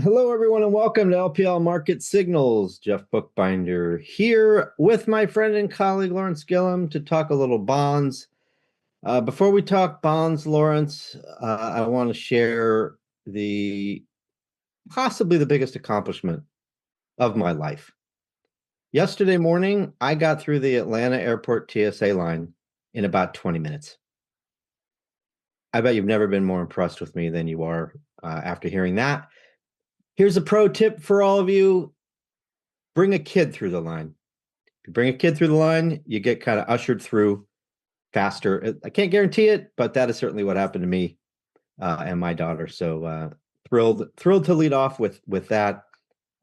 Hello, everyone, and welcome to LPL Market Signals. Jeff Buchbinder here with my friend and colleague Lawrence Gillum to talk a little bonds. Before we talk bonds, Lawrence, I want to share the possibly the biggest accomplishment of my life. Yesterday morning, I got through the Atlanta Airport TSA line in about 20 minutes. I bet you've never been more impressed with me than you are after hearing that. Here's a pro tip for all of you. Bring a kid through the line. If you bring a kid through the line, you get kind of ushered through faster. I can't guarantee it, but that is certainly what happened to me and my daughter. So thrilled to lead off with that.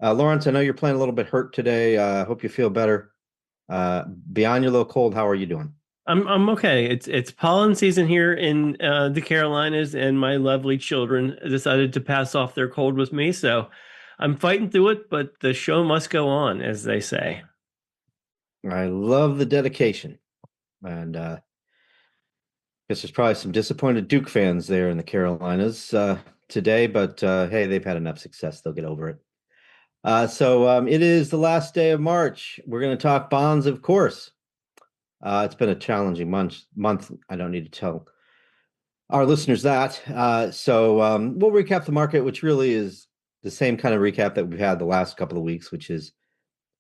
Lawrence, I know you're playing a little bit hurt today. Hope you feel better. Beyond your little cold, how are you doing? I'm okay. It's pollen season here in the Carolinas, and my lovely children decided to pass off their cold with me. So I'm fighting through it, but the show must go on, as they say. I love the dedication, and guess there's probably some disappointed Duke fans there in the Carolinas today, but hey, they've had enough success; they'll get over it. So it is the last day of March. We're going to talk bonds, of course. It's been a challenging month. I don't need to tell our listeners that. So we'll recap the market, which really is the same kind of recap that we've had the last couple of weeks, which is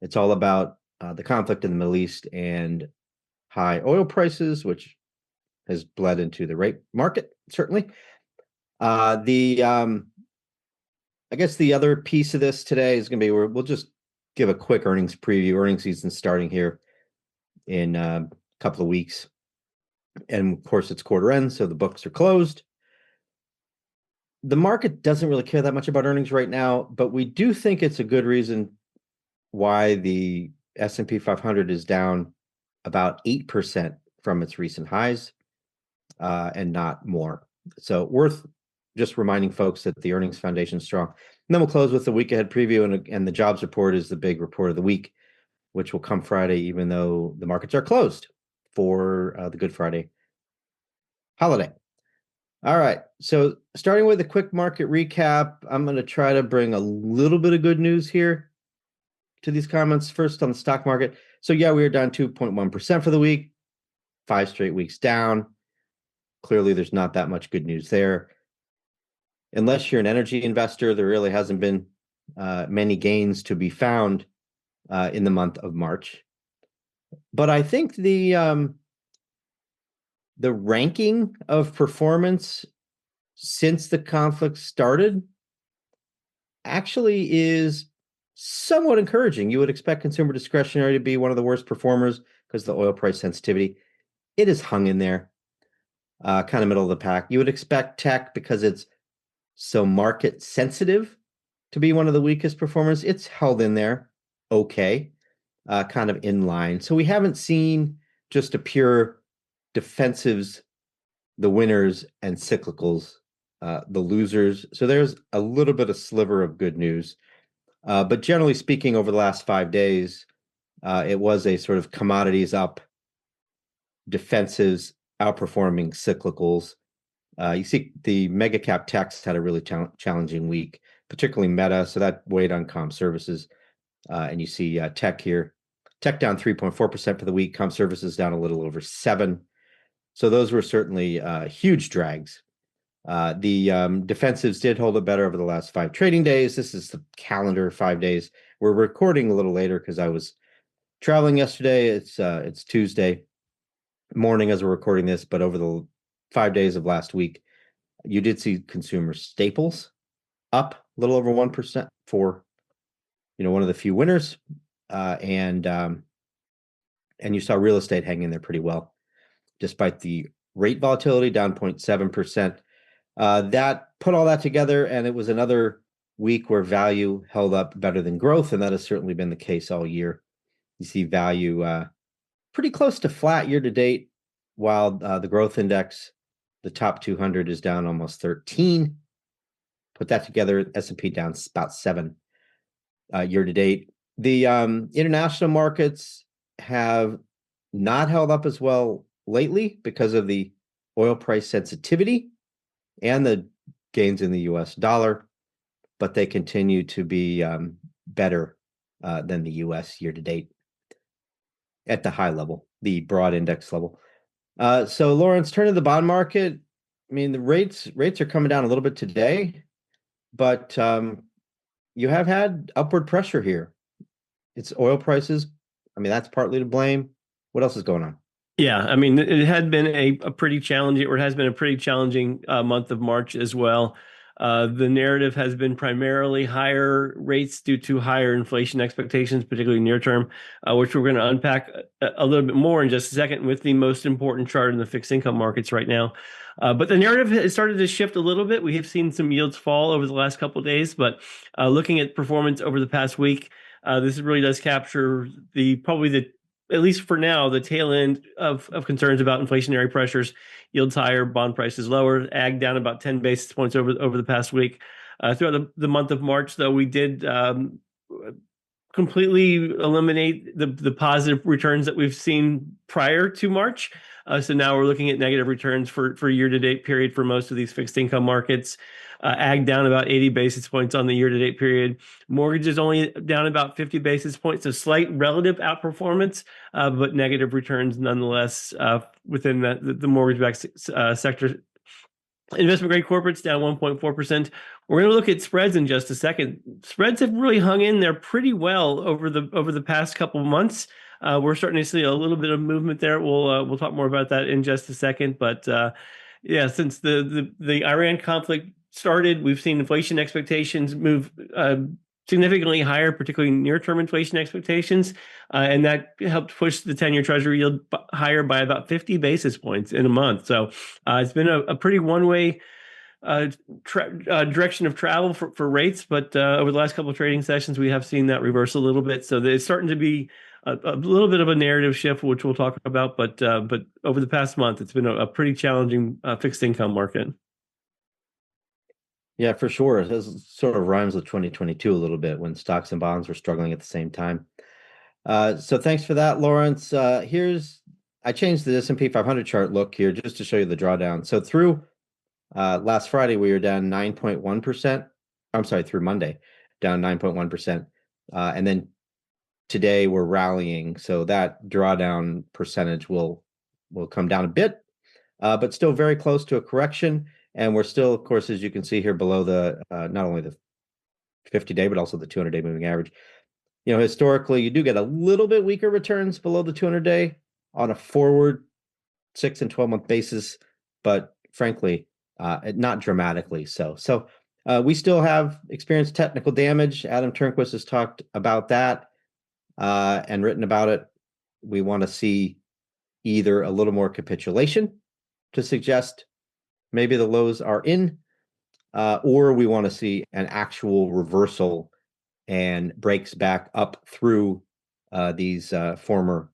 it's all about the conflict in the Middle East and high oil prices, which has bled into the rate market, certainly. The I guess the other piece of this today is going to be we'll just give a quick earnings preview. Earnings season starting here in a couple of weeks. And of course, it's quarter end, so the books are closed. The market doesn't really care that much about earnings right now, but we do think it's a good reason why the S&P 500 is down about 8% from its recent highs and not more. So worth just reminding folks that the earnings foundation is strong. And then we'll close with the week ahead preview, and the jobs report is the big report of the week, which will come Friday, even though the markets are closed for the Good Friday holiday. All right. So starting with a quick market recap, I'm going to try to bring a little bit of good news here to these comments. First on the stock market. So yeah, we are down 2.1% for the week, 5 straight weeks down. Clearly, there's not that much good news there. Unless you're an energy investor, there really hasn't been many gains to be found in the month of March. But I think the ranking of performance since the conflict started actually is somewhat encouraging. You would expect consumer discretionary to be one of the worst performers because of the oil price sensitivity. It is hung in there, kind of middle of the pack. You would expect tech because it's so market sensitive to be one of the weakest performers. It's held in there, okay, kind of in line. So we haven't seen just a pure defensives, the winners, and cyclicals, the losers. So there's a little bit of sliver of good news. But generally speaking, over the last 5 days, it was a sort of commodities up, defensives outperforming cyclicals. You see the mega cap techs had a really challenging week, particularly Meta. So that weighed on comp services. And you see tech here, tech down 3.4% for the week, comp services down a little over 7%. So those were certainly huge drags. The defensives did hold it better over the last 5 trading days. This is the calendar 5 days. We're recording a little later because I was traveling yesterday. It's Tuesday morning as we're recording this, but over the 5 days of last week, you did see consumer staples up a little over 1% for one of the few winners, and you saw real estate hang in there pretty well, despite the rate volatility down 0.7%. That put all that together, and it was another week where value held up better than growth, and that has certainly been the case all year. You see value pretty close to flat year to date, while the growth index, the top 200, is down almost 13. Put that together, S&P down about 7 year to date. The international markets have not held up as well lately because of the oil price sensitivity and the gains in the US dollar. but they continue to be better than the US year to date at the high level, the broad index level. So Lawrence, turn to the bond market. I mean, the rates are coming down a little bit today, but you have had upward pressure here. It's oil prices. I mean, that's partly to blame. What else is going on? Yeah, I mean, it had been a pretty challenging, or it has been a pretty challenging month of March as well. The narrative has been primarily higher rates due to higher inflation expectations, particularly near term, which we're going to unpack a little bit more in just a second with the most important chart in the fixed income markets right now. But the narrative has started to shift a little bit. We have seen some yields fall over the last couple of days, but looking at performance over the past week, this really does capture probably the, at least for now, the tail end of concerns about inflationary pressures. Yields higher, bond prices lower, ag down about 10 basis points over the past week. Throughout the month of March, though, we did completely eliminate the positive returns that we've seen prior to March. So now we're looking at negative returns for year-to-date period for most of these fixed income markets. Ag down about 80 basis points on the year-to-date period. Mortgages only down about 50 basis points, so slight relative outperformance, but negative returns nonetheless within the mortgage-backed sector. Investment grade corporates down 1.4%. We're going to look at spreads in just a second. Spreads have really hung in there pretty well over the past couple of months. We're starting to see a little bit of movement there. We'll talk more about that in just a second. But yeah, since the Iran conflict started, we've seen inflation expectations move significantly higher, particularly near-term inflation expectations, and that helped push the 10-year Treasury yield higher by about 50 basis points in a month. So it's been a pretty one-way direction of travel for rates, but over the last couple of trading sessions, we have seen that reverse a little bit. So it's starting to be a little bit of a narrative shift, which we'll talk about. But over the past month, it's been a pretty challenging fixed income market. Yeah, for sure. It sort of rhymes with 2022 a little bit when stocks and bonds were struggling at the same time. So thanks for that, Lawrence. I changed the S&P 500 chart look here just to show you the drawdown. So through last Friday, we were down 9.1%. I'm sorry, through Monday, down 9.1%. And then today we're rallying. So that drawdown percentage will come down a bit, but still very close to a correction. And we're still, of course, as you can see here below the not only the 50-day, but also the 200-day moving average. You know, historically, you do get a little bit weaker returns below the 200-day on a forward 6 and 12-month basis, but frankly, not dramatically so. So we still have experienced technical damage. Adam Turnquist has talked about that and written about it. We want to see either a little more capitulation to suggest maybe the lows are in, or we want to see an actual reversal and breaks back up through these former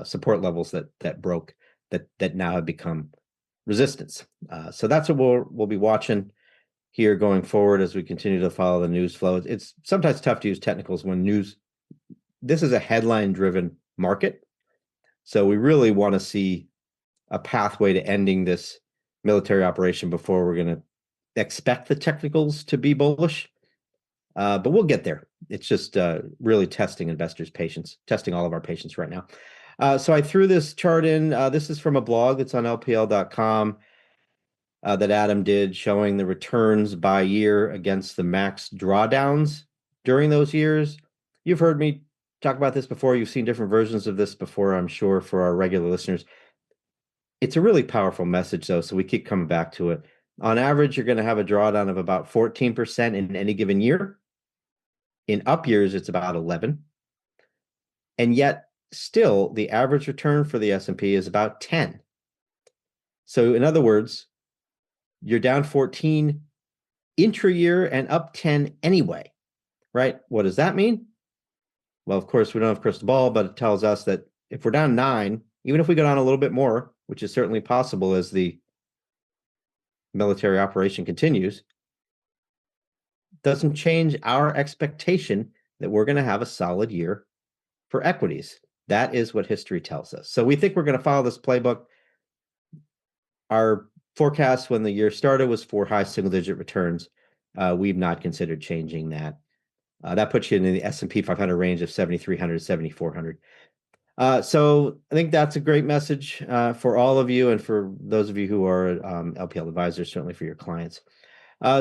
support levels that broke, that now have become resistance. So that's what we'll be watching here going forward as we continue to follow the news flow. It's sometimes tough to use technicals when news. This is a headline-driven market, so we really want to see a pathway to ending this military operation before we're going to expect the technicals to be bullish. But we'll get there. It's just really testing investors' patience, testing all of our patience right now. So I threw this chart in. This is from a blog that's on LPL.com that Adam did, showing the returns by year against the max drawdowns during those years. You've heard me talk about this before. You've seen different versions of this before, I'm sure, for our regular listeners. It's a really powerful message, though, so we keep coming back to it. On average, you're going to have a drawdown of about 14% in any given year. In up years, it's about 11. And yet, still, the average return for the S&P is about 10. So, in other words, you're down 14 intra-year and up 10 anyway, right? What does that mean? Well, of course, we don't have a crystal ball, but it tells us that if we're down 9, even if we go down a little bit more, which is certainly possible as the military operation continues, doesn't change our expectation that we're going to have a solid year for equities. That is what history tells us. So we think we're going to follow this playbook. Our forecast when the year started was for high single-digit returns. we've not considered changing that. That puts you in the S&P 500 range of 7,300 to 7,400. So I think that's a great message for all of you and for those of you who are LPL advisors, certainly for your clients.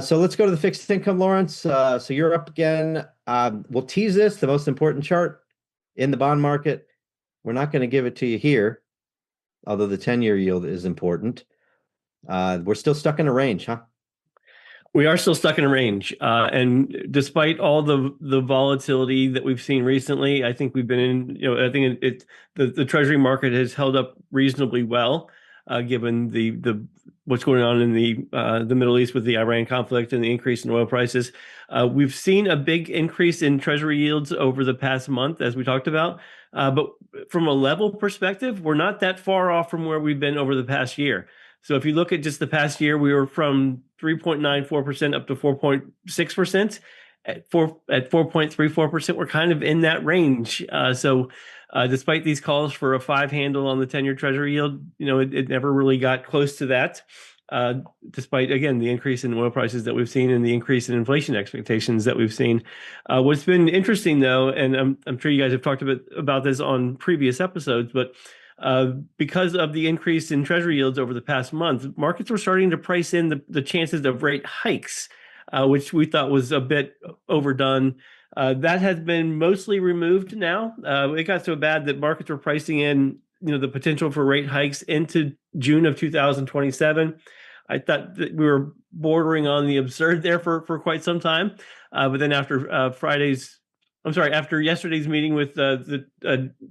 So let's go to the fixed income, Lawrence. So you're up again. We'll tease this, the most important chart in the bond market. We're not going to give it to you here, although the 10-year yield is important. We're still stuck in a range, huh? We are still stuck in a range, and despite all the volatility that we've seen recently, I think we've been in. I think the Treasury market has held up reasonably well, given the what's going on in the Middle East with the Iran conflict and the increase in oil prices. We've seen a big increase in Treasury yields over the past month, as we talked about. But from a level perspective, we're not that far off from where we've been over the past year. So if you look at just the past year, we were from 3.94% up to 4.6%. At 4.34%, we're kind of in that range. So despite these calls for a 5 handle on the 10-year Treasury yield, it never really got close to that. Despite, again, the increase in oil prices that we've seen and the increase in inflation expectations that we've seen. What's been interesting, though, and I'm sure you guys have talked about this on previous episodes, but because of the increase in Treasury yields over the past month, markets were starting to price in the chances of rate hikes, which we thought was a bit overdone. That has been mostly removed now. It got so bad that markets were pricing in, the potential for rate hikes into June of 2027. I thought that we were bordering on the absurd there for quite some time. But then after after yesterday's meeting with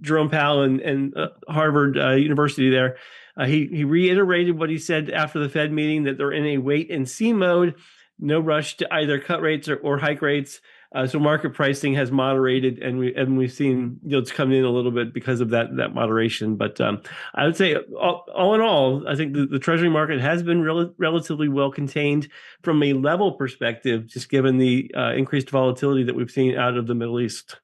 Jerome Powell and Harvard University there, he reiterated what he said after the Fed meeting, that they're in a wait and see mode, no rush to either cut rates or hike rates. So market pricing has moderated, and we've seen yields come in a little bit because of that moderation. But I would say all in all, I think the Treasury market has been relatively well contained from a level perspective, just given the increased volatility that we've seen out of the Middle East.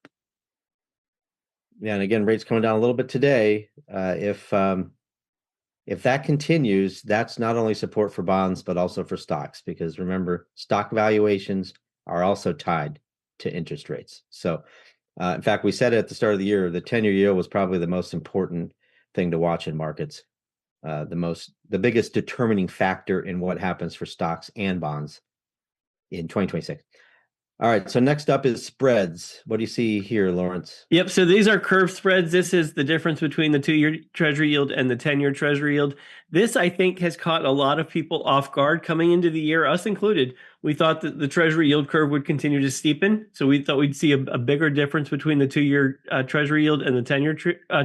Yeah, and again, rates coming down a little bit today. If that continues, that's not only support for bonds, but also for stocks, because remember, stock valuations are also tied to interest rates. So, in fact, we said at the start of the year, the 10-year yield was probably the most important thing to watch in markets, the biggest determining factor in what happens for stocks and bonds in 2026. All right, so next up is spreads. What do you see here, Lawrence? Yep, so these are curve spreads. This is the difference between the 2-year Treasury yield and the 10-year Treasury yield. This, I think, has caught a lot of people off guard coming into the year, us included. We thought that the Treasury yield curve would continue to steepen, so we thought we'd see a bigger difference between the 2-year Treasury yield and the 10-year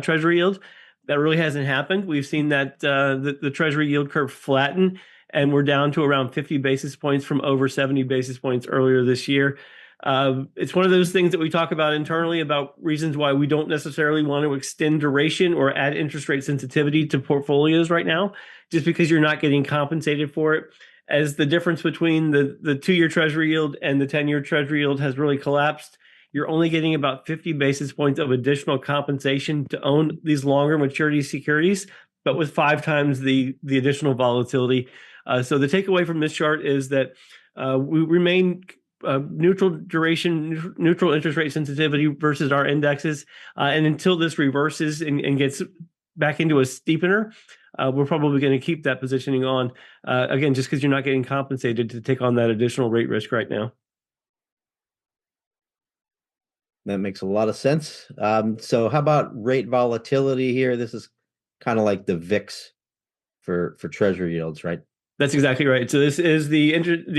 Treasury yield. That really hasn't happened. We've seen that the Treasury yield curve flatten, and we're down to around 50 basis points from over 70 basis points earlier this year. It's one of those things that we talk about internally about reasons why we don't necessarily want to extend duration or add interest rate sensitivity to portfolios right now, just because you're not getting compensated for it. As the difference between the 2-year Treasury yield and the 10-year Treasury yield has really collapsed, you're only getting about 50 basis points of additional compensation to own these longer maturity securities, but with 5 times the additional volatility. So the takeaway from this chart is that we remain neutral duration, neutral interest rate sensitivity versus our indexes. And until this reverses and gets back into a steepener, we're probably going to keep that positioning on, again, just because you're not getting compensated to take on that additional rate risk right now. That makes a lot of sense. So how about rate volatility here? This is kind of like the VIX for Treasury yields, right? That's exactly right. So this is the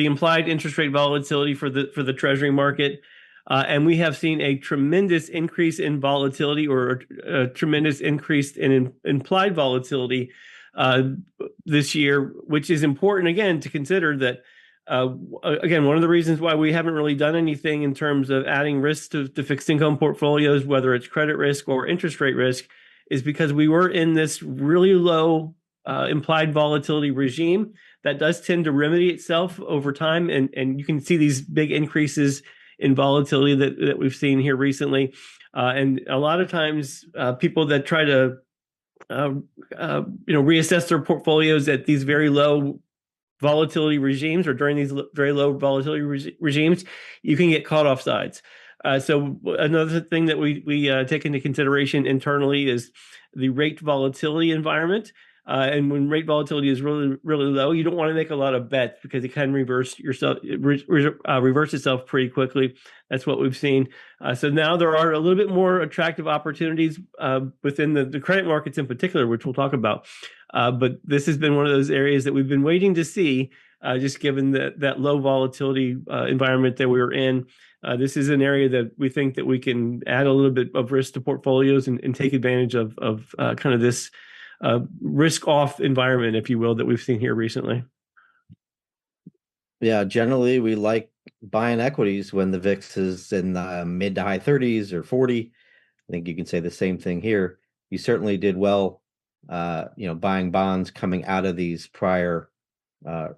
implied interest rate volatility for the Treasury market. And we have seen a tremendous increase in volatility, or a tremendous increase in implied volatility this year, which is important, again, to consider that, again, one of the reasons why we haven't really done anything in terms of adding risk to fixed income portfolios, whether it's credit risk or interest rate risk, is because we were in this really low implied volatility regime that does tend to remedy itself over time. And you can see these big increases in volatility that we've seen here recently. And a lot of times people that try to reassess their portfolios at these very low volatility regimes or during these very low volatility regimes, you can get caught off sides. So another thing that we take into consideration internally is the rate volatility environment. And when rate volatility is really, really low, you don't want to make a lot of bets because it can reverse itself pretty quickly. That's what we've seen. So now there are a little bit more attractive opportunities within the credit markets in particular, which we'll talk about. But this has been one of those areas that we've been waiting to see, just given that low volatility environment that we were in. This is an area that we think that we can add a little bit of risk to portfolios and take advantage of kind of this risk off environment, if you will, that we've seen here recently. Yeah, generally we like buying equities when the VIX is in the mid to high 30s or 40. I think you can say the same thing here. You certainly did well, buying bonds coming out of these prior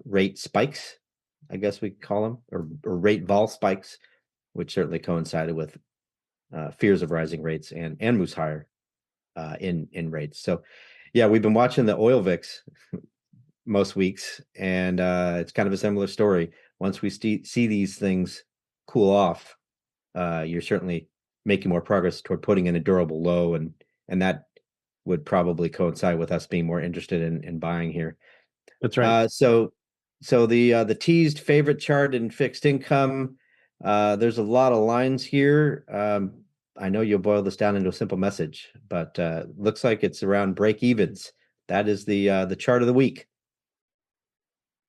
rate spikes, I guess we call them, or rate vol spikes, which certainly coincided with fears of rising rates and moves higher in rates. So, yeah, we've been watching the oil VIX most weeks, and it's kind of a similar story. Once we see these things cool off, you're certainly making more progress toward putting in a durable low, and that would probably coincide with us being more interested in buying here. That's right. So the teased favorite chart in fixed income, there's a lot of lines here. I know you'll boil this down into a simple message, but looks like it's around break evens. That is the chart of the week.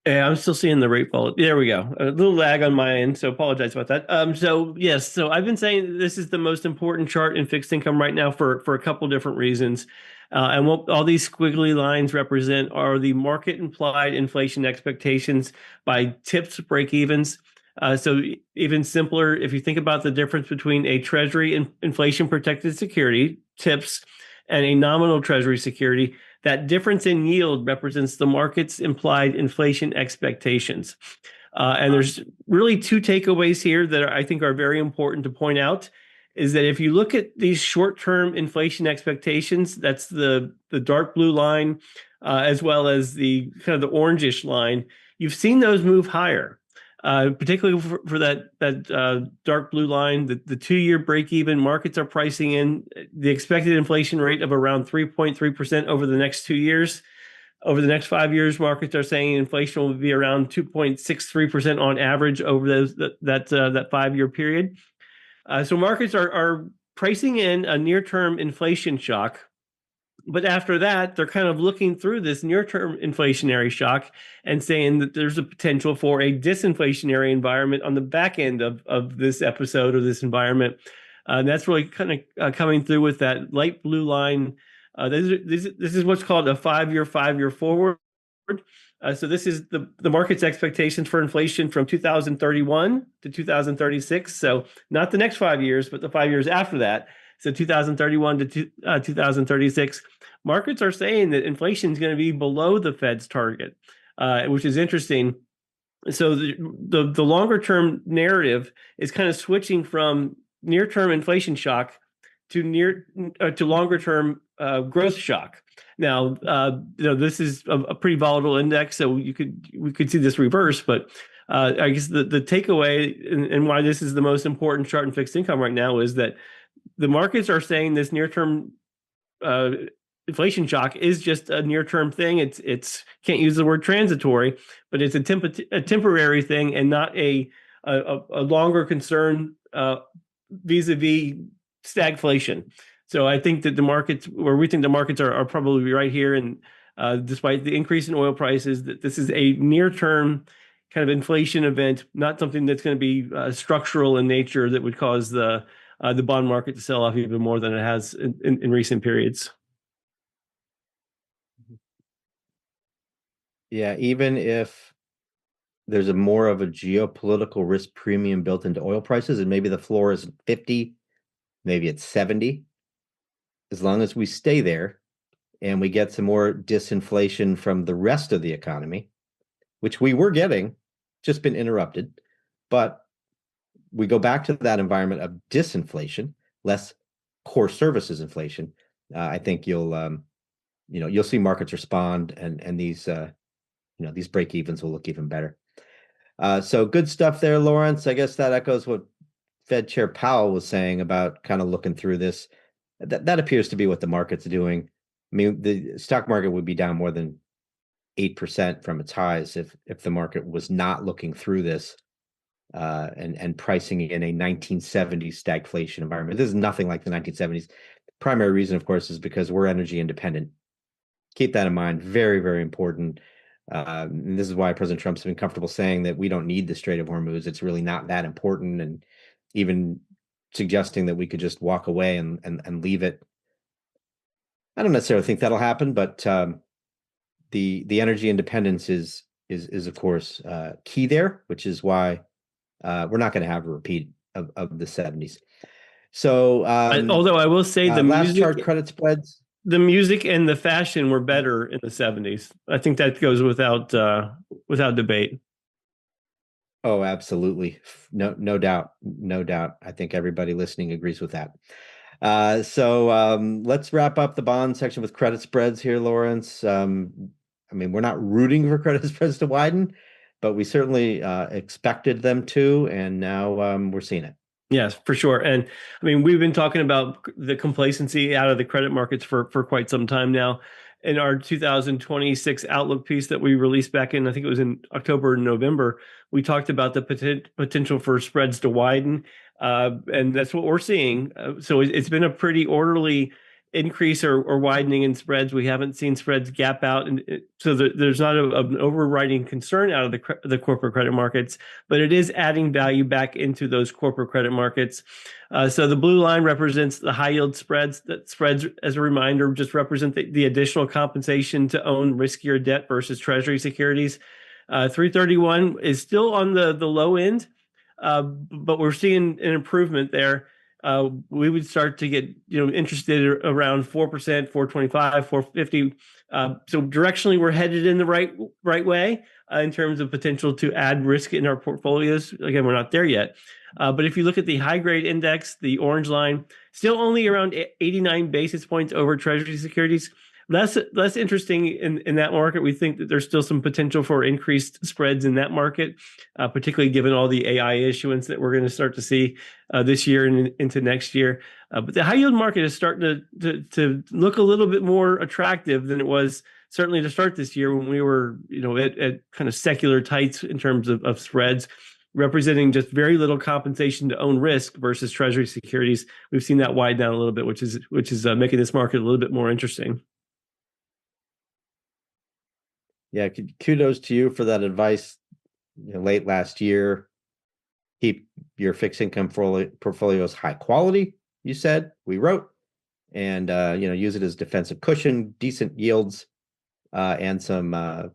Yeah, I'm still seeing the rate fall. There we go. A little lag on my end, so apologize about that. So yes, so I've been saying this is the most important chart in fixed income right now for a couple different reasons. And what all these squiggly lines represent are the market implied inflation expectations by tips break evens. So even simpler, if you think about the difference between a Treasury inflation protected security, tips, and a nominal Treasury security, that difference in yield represents the market's implied inflation expectations. And there's really two takeaways here that I think are very important to point out. Is that if you look at these short-term inflation expectations, that's the dark blue line, as well as the kind of the orangish line, you've seen those move higher. Particularly for that dark blue line, the 2-year break-even markets are pricing in the expected inflation rate of around 3.3% over the next 2 years. Over the next 5 years, markets are saying inflation will be around 2.63% on average over that 5-year period. So markets are pricing in a near-term inflation shock. But after that, they're kind of looking through this near-term inflationary shock and saying that there's a potential for a disinflationary environment on the back end of this episode or this environment. And that's really kind of coming through with that light blue line. This is what's called a 5-year forward. So this is the market's expectations for inflation from 2031 to 2036. So not the next 5 years, but the 5 years after that. So 2031 to 2036, markets are saying that inflation is going to be below the Fed's target, which is interesting. So the longer term narrative is kind of switching from near term inflation shock to longer term growth shock. Now, this is a pretty volatile index, so we could see this reverse, but I guess the takeaway and why this is the most important chart in fixed income right now is that the markets are saying this near-term inflation shock is just a near-term thing. It's can't use the word transitory, but it's a temporary thing and not a longer concern vis-a-vis stagflation. So I think that we think the markets are probably right here, and despite the increase in oil prices, that this is a near-term kind of inflation event, not something that's going to be structural in nature that would cause the bond market to sell off even more than it has in recent periods. Yeah, even if there's a more of a geopolitical risk premium built into oil prices, and maybe the floor is 50, maybe it's 70, as long as we stay there and we get some more disinflation from the rest of the economy, which we were getting, just been interrupted, but we go back to that environment of disinflation, less core services inflation. I think you'll see markets respond, and these these break evens will look even better. So good stuff there, Lawrence. I guess that echoes what Fed Chair Powell was saying about kind of looking through this. That appears to be what the market's doing. I mean, the stock market would be down more than 8% from its highs if the market was not looking through this and pricing in a 1970s stagflation environment. This is nothing like the 1970s. Primary reason, of course, is because we're energy independent. Keep that in mind. Very, very important. And this is why President Trump's been comfortable saying that we don't need the Strait of Hormuz. It's really not that important, and even suggesting that we could just walk away and leave it. I don't necessarily think that'll happen, but the energy independence is of course key there, which is why we're not going to have a repeat of the 70s. So Although I will say last chart, credit spreads. The music and the fashion were better in the 70s. I think that goes without debate. Oh, absolutely. No doubt. No doubt. I think everybody listening agrees with that. So let's wrap up the bond section with credit spreads here, Lawrence. I mean, we're not rooting for credit spreads to widen, but we certainly expected them to, and now we're seeing it. Yes, for sure. And I mean, we've been talking about the complacency out of the credit markets for quite some time now. In our 2026 outlook piece that we released back in, I think it was in October and November, we talked about the potential for spreads to widen. And that's what we're seeing. So it's been a pretty orderly increase or widening in spreads. We haven't seen spreads gap out, and so there's not an overriding concern out of the corporate credit markets, but it is adding value back into those corporate credit markets. So the blue line represents the high yield spreads. That spreads, as a reminder, just represent the additional compensation to own riskier debt versus treasury securities. 331 is still on the low end, but we're seeing an improvement there. We would start to get interested around 4%, 425, 450. So directionally, we're headed in the right way in terms of potential to add risk in our portfolios. Again, we're not there yet. But if you look at the high grade index, the orange line, still only around 89 basis points over treasury securities. Less interesting in that market. We think that there's still some potential for increased spreads in that market, particularly given all the AI issuance that we're going to start to see this year and into next year. But the high yield market is starting to look a little bit more attractive than it was certainly to start this year, when we were at kind of secular tights in terms of spreads, representing just very little compensation to own risk versus treasury securities. We've seen that widen down a little bit, which is making this market a little bit more interesting. Yeah, kudos to you for that advice late last year. Keep your fixed income portfolios high quality, you said. We wrote, and use it as defensive cushion, decent yields, and some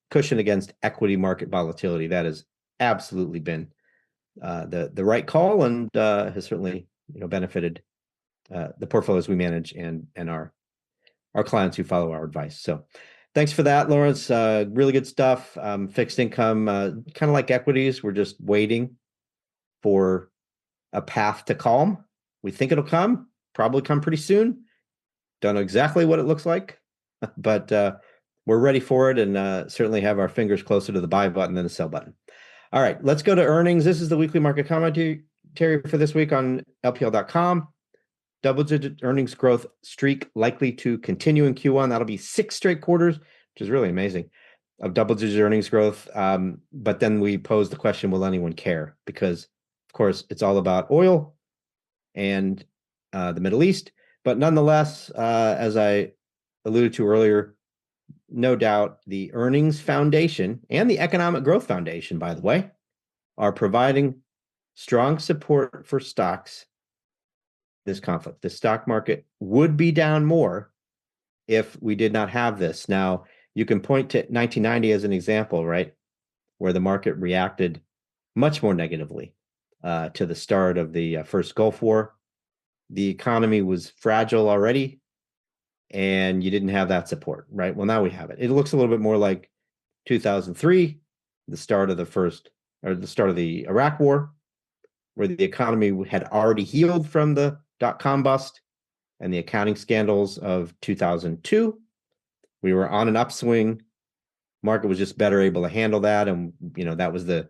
cushion against equity market volatility. That has absolutely been the right call, and has certainly benefited the portfolios we manage and our clients who follow our advice. So thanks for that, Lawrence. Really good stuff. Fixed income, kind of like equities, we're just waiting for a path to calm. We think it'll probably come pretty soon. Don't know exactly what it looks like, but we're ready for it, and certainly have our fingers closer to the buy button than the sell button. All right, let's go to earnings. This is the weekly market commentary for this week on LPL.com. Double-digit earnings growth streak likely to continue in Q1. That'll be 6 straight quarters, which is really amazing, of double-digit earnings growth. But then we pose the question, will anyone care? Because, of course, it's all about oil and the Middle East. But nonetheless, as I alluded to earlier, no doubt the earnings foundation and the economic growth foundation, by the way, are providing strong support for stocks. This conflict, the stock market would be down more if we did not have this. Now, you can point to 1990 as an example, right, where the market reacted much more negatively to the start of the first Gulf War. The economy was fragile already, and you didn't have that support, right? Well, now we have it. It looks a little bit more like 2003, the start of the Iraq War, where the economy had already healed from the dot-com bust and the accounting scandals of 2002. We were on an upswing. Market was just better able to handle that, and that was the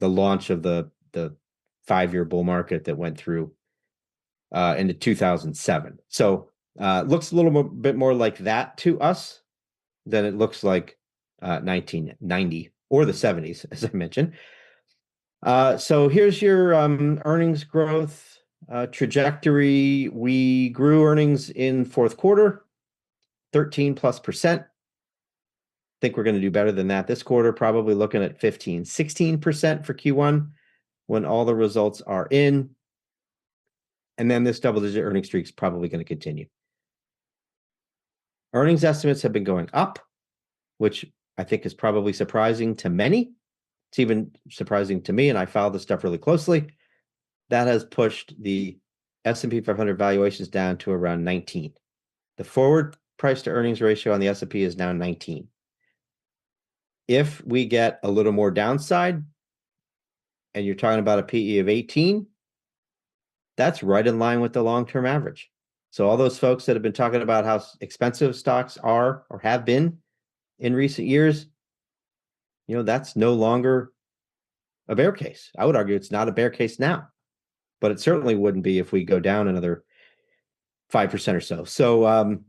launch of the 5-year bull market that went through into 2007. So looks a little bit more like that to us than it looks like 1990 or the 70s, as I mentioned. So here's your earnings growth trajectory. We grew earnings in fourth quarter, 13+%. Think we're going to do better than that this quarter, probably looking at 15-16% for Q1 when all the results are in. And then this double-digit earning streak is probably going to continue. Earnings estimates have been going up, which I think is probably surprising to many. It's even surprising to me, and I follow this stuff really closely. That has pushed the S&P 500 valuations down to around 19. The forward price to earnings ratio on the S&P is now 19. If we get a little more downside, and you're talking about a PE of 18, that's right in line with the long-term average. So all those folks that have been talking about how expensive stocks are or have been in recent years, that's no longer a bear case. I would argue it's not a bear case now, but it certainly wouldn't be if we go down another 5% or so. So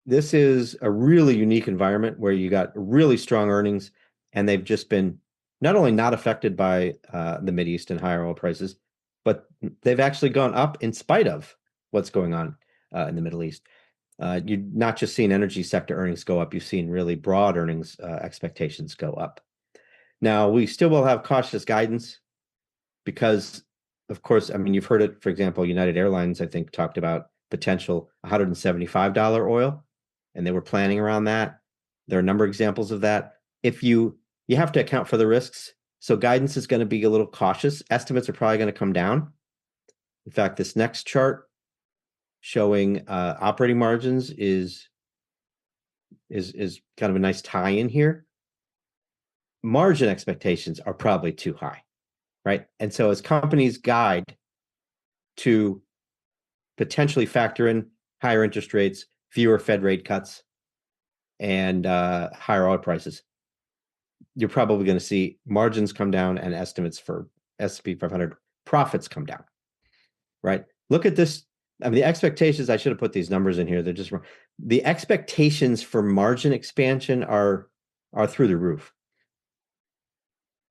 this is a really unique environment where you got really strong earnings, and they've just been not only not affected by the Mideast and higher oil prices, but they've actually gone up in spite of what's going on in the Middle East. You've not just seen energy sector earnings go up, you've seen really broad earnings expectations go up. Now, we still will have cautious guidance because, of course, I mean, you've heard it, for example, United Airlines, I think, talked about potential $175 oil, and they were planning around that. There are a number of examples of that. If you have to account for the risks, so guidance is going to be a little cautious. Estimates are probably going to come down. In fact, this next chart showing operating margins is kind of a nice tie-in here. Margin expectations are probably too high, right? And so as companies guide to potentially factor in higher interest rates, fewer Fed rate cuts, and higher oil prices, you're probably going to see margins come down and estimates for S&P 500 profits come down, right? Look at this. I mean, the expectations, I should have put these numbers in here. They're just wrong. The expectations for margin expansion are through the roof.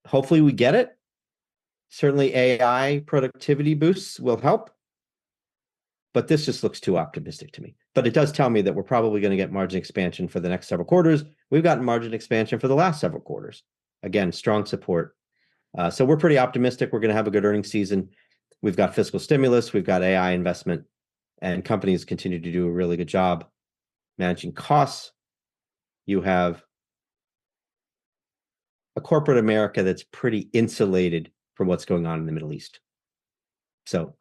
Hopefully we get it. Certainly AI productivity boosts will help, but this just looks too optimistic to me. But it does tell me that we're probably going to get margin expansion for the next several quarters. We've gotten margin expansion for the last several quarters. Again, strong support. So we're pretty optimistic. We're going to have a good earnings season. We've got fiscal stimulus. We've got AI investment, and companies continue to do a really good job managing costs. You have a corporate America that's pretty insulated from what's going on in the Middle East. So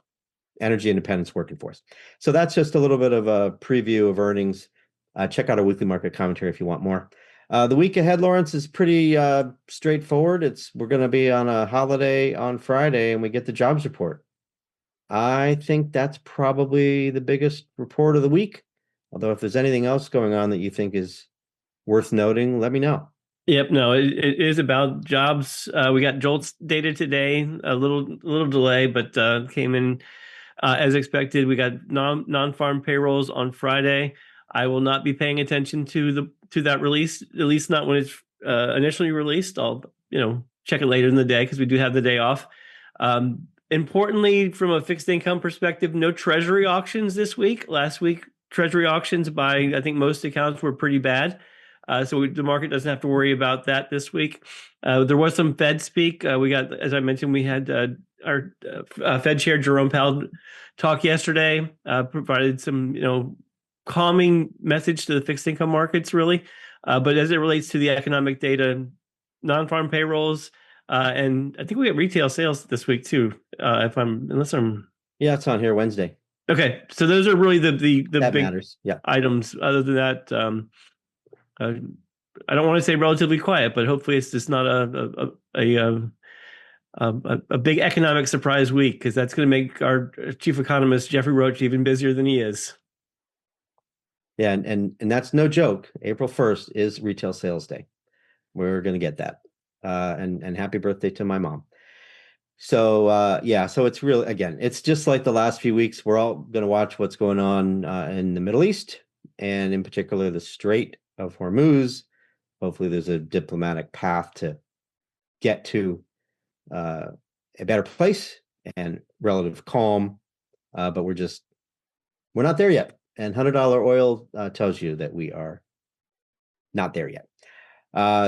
energy independence working for us. So that's just a little bit of a preview of earnings. Check out our weekly market commentary if you want more. The week ahead, Lawrence, is pretty straightforward. We're going to be on a holiday on Friday, and we get the jobs report. I think that's probably the biggest report of the week. Although if there's anything else going on that you think is worth noting, let me know. Yep, no, it is about jobs. We got JOLTS data today, a little delay, but came in as expected. We got non-farm payrolls on Friday. I will not be paying attention to that release, at least not when it's initially released. I'll check it later in the day because we do have the day off. Importantly, from a fixed income perspective, no treasury auctions this week. Last week, treasury auctions by I think most accounts were pretty bad. So the market doesn't have to worry about that this week. There was some Fed speak. We got, as I mentioned, we had our Fed Chair Jerome Powell talk yesterday, provided some calming message to the fixed income markets, really. But as it relates to the economic data, non-farm payrolls, and I think we get retail sales this week too. Yeah, it's on here Wednesday. Okay, so those are really the that big matters. Yeah. items. Other than that, I don't want to say relatively quiet, but hopefully it's just not a big economic surprise week, because that's going to make our chief economist Jeffrey Roach even busier than he is. Yeah, and that's no joke. April 1st is retail sales day. We're gonna get that. And happy birthday to my mom. So yeah, so it's really, again, it's just like the last few weeks. We're all gonna watch what's going on in the Middle East, and in particular the Strait of Hormuz. Hopefully there's a diplomatic path to get to uh, a better place and relative calm. But we're not there yet. And $100 oil tells you that we are not there yet.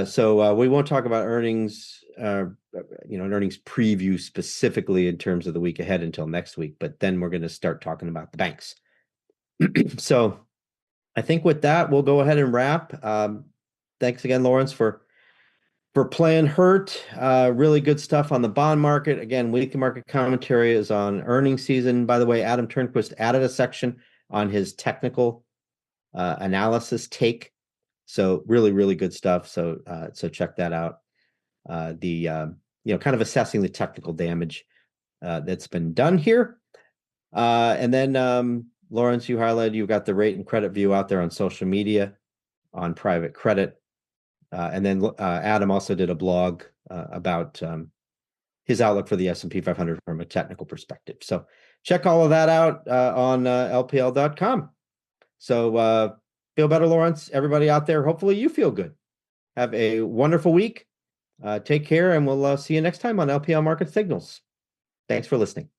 So we won't talk about earnings, an earnings preview specifically in terms of the week ahead until next week. But then we're going to start talking about the banks. So I think with that, we'll go ahead and wrap. Thanks again, Lawrence, for playing hurt. Really good stuff on the bond market. Again, weekly market commentary is on earnings season. By the way, Adam Turnquist added a section on his technical analysis take. So really, really good stuff. So check that out. Kind of assessing the technical damage that's been done here. And then Lawrence, you highlighted you've got the rate and credit view out there on social media on private credit. And then Adam also did a blog about his outlook for the S&P 500 from a technical perspective. So check all of that out on LPL.com. So feel better, Lawrence. Everybody out there, hopefully you feel good. Have a wonderful week. Take care, and we'll see you next time on LPL Market Signals. Thanks for listening.